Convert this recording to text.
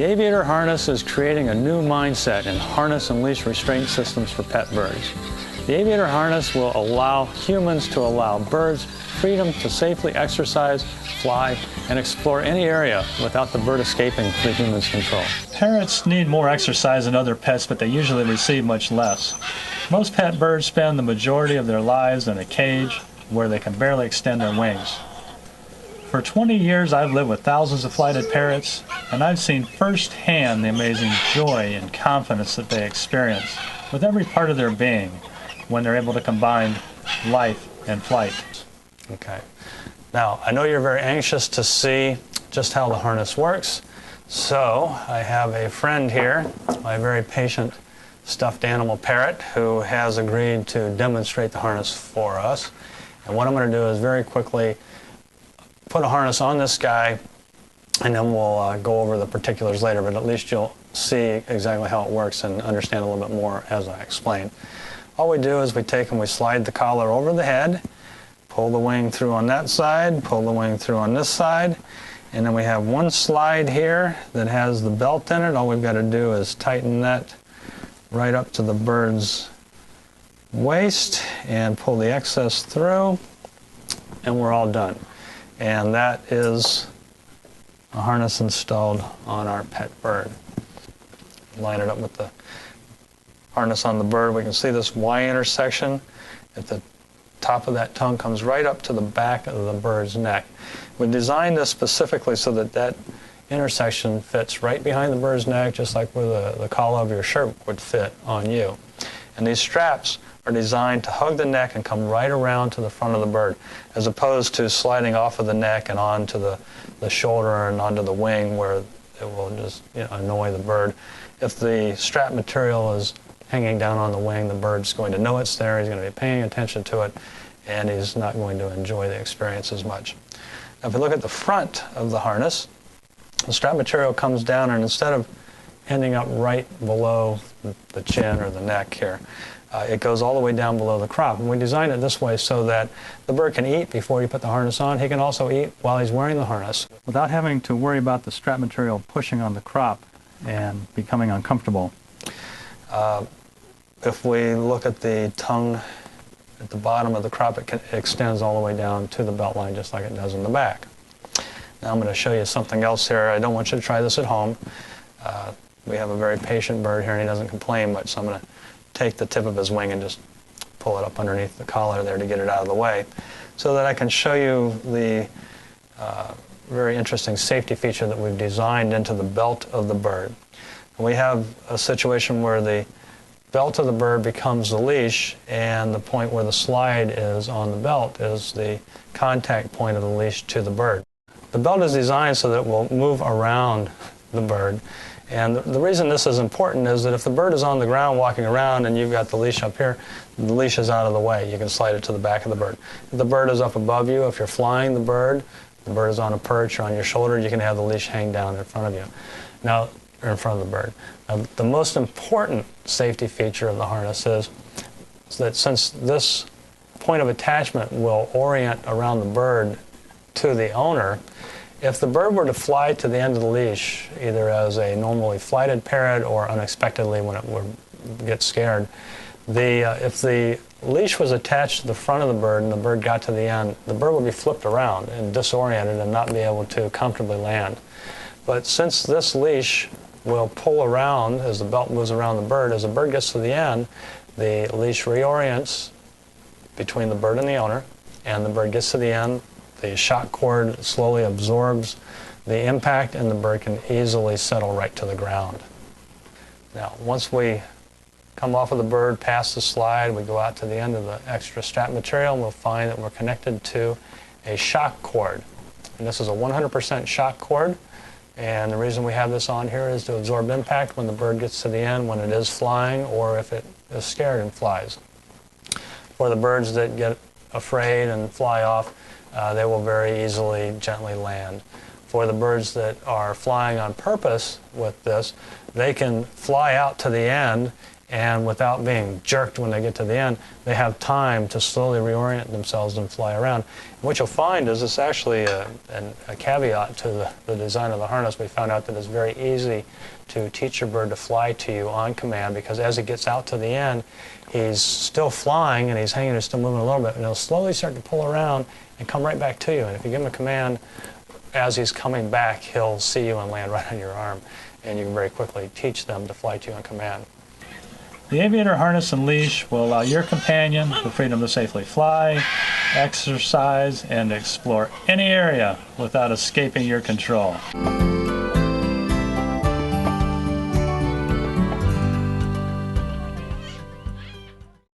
The Aviator Harness is creating a new mindset in harness and leash restraint systems for pet birds. The Aviator Harness will allow humans to allow birds freedom to safely exercise, fly, and explore any area without the bird escaping the human's control. Parrots need more exercise than other pets, but they usually receive much less. Most pet birds spend the majority of their lives in a cage where they can barely extend their wings. For 20 years, I've lived with thousands of flighted parrots, and I've seen firsthand the amazing joy and confidence that they experience with every part of their being when they're able to combine life and flight. Okay. Now, I know you're very anxious to see just how the harness works, so I have a friend here, my very patient stuffed animal parrot, who has agreed to demonstrate the harness for us. And what I'm going to do is very quickly put a harness on this guy, and then we'll go over the particulars later, but at least you'll see exactly how it works and understand a little bit more as I explain. All we do is we take and we slide the collar over the head, pull the wing through on that side, pull the wing through on this side, and then we have one slide here that has the belt in it. All we've got to do is tighten that right up to the bird's waist and pull the excess through, and we're all done. And that is a harness installed on our pet bird. Line it up with the harness on the bird. We can see this Y intersection at the top of that tongue comes right up to the back of the bird's neck. We designed this specifically so that that intersection fits right behind the bird's neck, just like where the collar of your shirt would fit on you. And these straps are designed to hug the neck and come right around to the front of the bird, as opposed to sliding off of the neck and onto the shoulder and onto the wing, where it will just annoy the bird. If the strap material is hanging down on the wing, the bird's going to know it's there, he's going to be paying attention to it, and he's not going to enjoy the experience as much. Now, if you look at the front of the harness, the strap material comes down, and instead of ending up right below the chin or the neck here, it goes all the way down below the crop. And we designed it this way so that the bird can eat before you put the harness on. He can also eat while he's wearing the harness, without having to worry about the strap material pushing on the crop and becoming uncomfortable. If we look at the tongue at the bottom of the crop, it extends all the way down to the belt line, just like it does in the back. Now I'm going to show you something else here. I don't want you to try this at home. We have a very patient bird here, and he doesn't complain much, so I'm going to take the tip of his wing and just pull it up underneath the collar there to get it out of the way, so that I can show you the very interesting safety feature that we've designed into the belt of the bird. And we have a situation where the belt of the bird becomes the leash, and the point where the slide is on the belt is the contact point of the leash to the bird. The belt is designed so that it will move around the bird. And the reason this is important is that if the bird is on the ground walking around and you've got the leash up here, the leash is out of the way. You can slide it to the back of the bird. If the bird is up above you, if you're flying the bird is on a perch or on your shoulder, you can have the leash hang down in front of you. Now, or in front of the bird. Now, the most important safety feature of the harness is that since this point of attachment will orient around the bird to the owner, if the bird were to fly to the end of the leash, either as a normally flighted parrot or unexpectedly when it would get scared, if the leash was attached to the front of the bird and the bird got to the end, the bird would be flipped around and disoriented and not be able to comfortably land. But since this leash will pull around as the belt moves around the bird, as the bird gets to the end, the leash reorients between the bird and the owner, and the bird gets to the end. The shock cord slowly absorbs the impact, and the bird can easily settle right to the ground. Now, once we come off of the bird, past the slide, we go out to the end of the extra strap material, and we'll find that we're connected to a shock cord. And this is a 100% shock cord, and the reason we have this on here is to absorb impact when the bird gets to the end, when it is flying, or if it is scared and flies. For the birds that get afraid and fly off, they will very easily, gently land. For the birds that are flying on purpose with this, they can fly out to the end and without being jerked when they get to the end, they have time to slowly reorient themselves and fly around. And what you'll find is it's actually a caveat to the design of the harness. We found out that it's very easy to teach your bird to fly to you on command, because as he gets out to the end, he's still flying and he's hanging and still moving a little bit, and he'll slowly start to pull around and come right back to you. And if you give him a command as he's coming back, he'll see you and land right on your arm, and you can very quickly teach them to fly to you on command. The Aviator Harness and Leash will allow your companion the freedom to safely fly, exercise, and explore any area without escaping your control.